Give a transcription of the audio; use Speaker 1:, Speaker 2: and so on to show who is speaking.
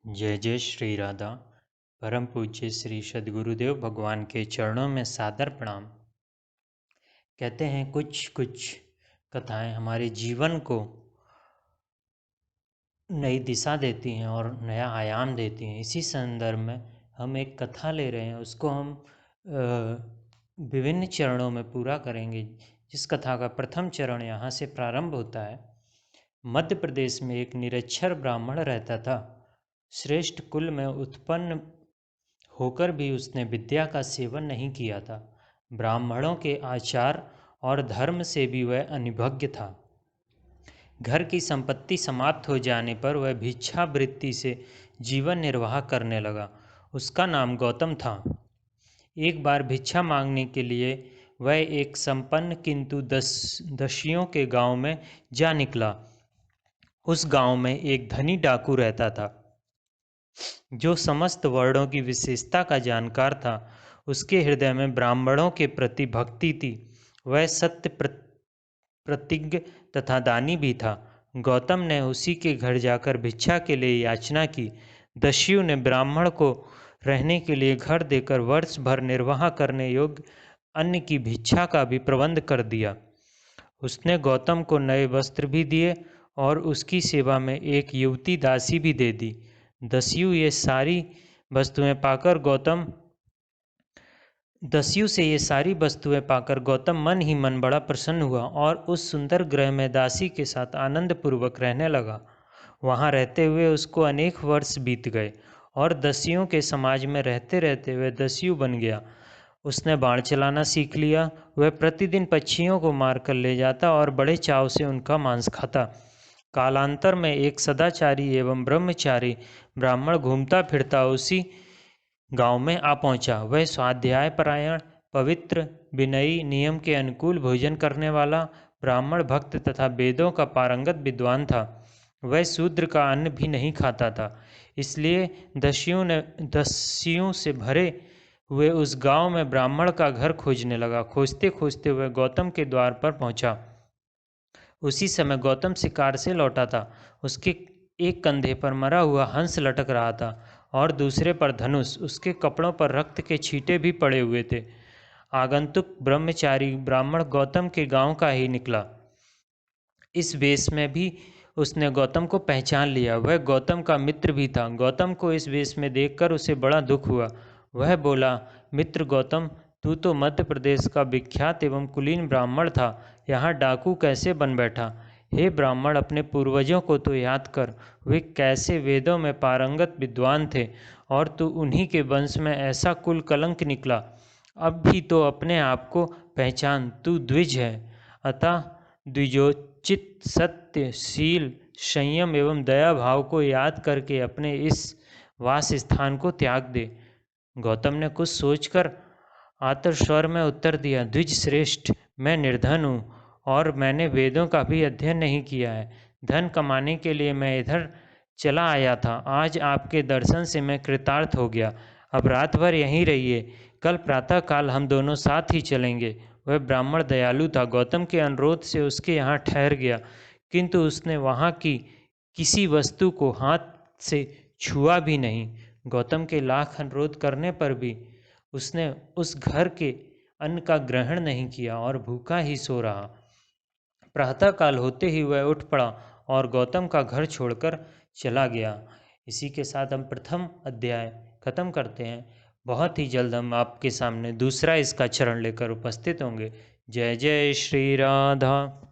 Speaker 1: जय जय श्री राधा। परम पूज्य श्री सद्गुरुदेव भगवान के चरणों में सादर प्रणाम। कहते हैं कुछ कुछ कथाएं हमारे जीवन को नई दिशा देती हैं और नया आयाम देती हैं। इसी संदर्भ में हम एक कथा ले रहे हैं, उसको हम विभिन्न चरणों में पूरा करेंगे। जिस कथा का प्रथम चरण यहाँ से प्रारंभ होता है। मध्य प्रदेश में एक निरक्षर ब्राह्मण रहता था। श्रेष्ठ कुल में उत्पन्न होकर भी उसने विद्या का सेवन नहीं किया था। ब्राह्मणों के आचार और धर्म से भी वह अनिभज्ञ था। घर की संपत्ति समाप्त हो जाने पर वह भिक्षावृत्ति से जीवन निर्वाह करने लगा। उसका नाम गौतम था। एक बार भिक्षा मांगने के लिए वह एक संपन्न किंतु दस्युओं के गांव में जा निकला। उस गांव में एक धनी डाकू रहता था जो समस्त वर्णों की विशेषता का जानकार था। उसके हृदय में ब्राह्मणों के प्रति भक्ति थी। वह सत्य प्रतिज्ञ तथा दानी भी था। गौतम ने उसी के घर जाकर भिक्षा के लिए याचना की। दस्यु ने ब्राह्मण को रहने के लिए घर देकर वर्ष भर निर्वाह करने योग्य अन्न की भिक्षा का भी प्रबंध कर दिया। उसने गौतम को नए वस्त्र भी दिए और उसकी सेवा में एक युवती दासी भी दे दी। दस्यु से ये सारी वस्तुएं पाकर गौतम मन ही मन बड़ा प्रसन्न हुआ और उस सुंदर गृह में दासी के साथ आनंद पूर्वक रहने लगा। वहाँ रहते हुए उसको अनेक वर्ष बीत गए और दस्युओं के समाज में रहते रहते वह दस्यु बन गया। उसने बाण चलाना सीख लिया। वह प्रतिदिन पक्षियों को मारकर ले जाता और बड़े चाव से उनका मांस खाता। कालांतर में एक सदाचारी एवं ब्रह्मचारी ब्राह्मण घूमता फिरता उसी गांव में आ पहुंचा। वह स्वाध्याय परायण, पवित्र, विनयी, नियम के अनुकूल भोजन करने वाला ब्राह्मण भक्त तथा वेदों का पारंगत विद्वान था। वह शूद्र का अन्न भी नहीं खाता था। इसलिए दस्युओं से भरे हुए उस गांव में ब्राह्मण का घर खोजने लगा। खोजते खोजते वह गौतम के द्वार पर पहुंचा। उसी समय गौतम शिकार से लौटा था। उसके एक कंधे पर मरा हुआ हंस लटक रहा था और दूसरे पर धनुष। उसके कपड़ों पर रक्त के छींटे भी पड़े हुए थे। आगंतुक ब्रह्मचारी ब्राह्मण गौतम के गांव का ही निकला। इस वेश में भी उसने गौतम को पहचान लिया। वह गौतम का मित्र भी था। गौतम को इस वेश में देखकर उसे बड़ा दुख हुआ। वह बोला, मित्र गौतम, तू तो मध्य प्रदेश का विख्यात एवं कुलीन ब्राह्मण था, यहाँ डाकू कैसे बन बैठा? हे ब्राह्मण, अपने पूर्वजों को तो याद कर। वे कैसे वेदों में पारंगत विद्वान थे और तू उन्हीं के वंश में ऐसा कुल कलंक निकला। अब भी तो अपने आप को पहचान, तू द्विज है। अतः द्विजोचित सत्य, शील, संयम एवं दया भाव को याद करके अपने इस वास स्थान को त्याग दे। गौतम ने कुछ सोचकर आतर स्वर में उत्तर दिया, द्विज श्रेष्ठ, मैं निर्धन हूँ और मैंने वेदों का भी अध्ययन नहीं किया है। धन कमाने के लिए मैं इधर चला आया था। आज आपके दर्शन से मैं कृतार्थ हो गया। अब रात भर यहीं रहिए, कल प्रातःकाल हम दोनों साथ ही चलेंगे। वह ब्राह्मण दयालु था। गौतम के अनुरोध से उसके यहाँ ठहर गया, किंतु उसने वहाँ की किसी वस्तु को हाथ से छुआ भी नहीं। गौतम के लाख अनुरोध करने पर भी उसने उस घर के अन्न का ग्रहण नहीं किया और भूखा ही सो रहा। प्रातःकाल होते ही वह उठ पड़ा और गौतम का घर छोड़कर चला गया। इसी के साथ हम प्रथम अध्याय खत्म करते हैं। बहुत ही जल्द हम आपके सामने दूसरा इसका चरण लेकर उपस्थित होंगे। जय जय श्री राधा।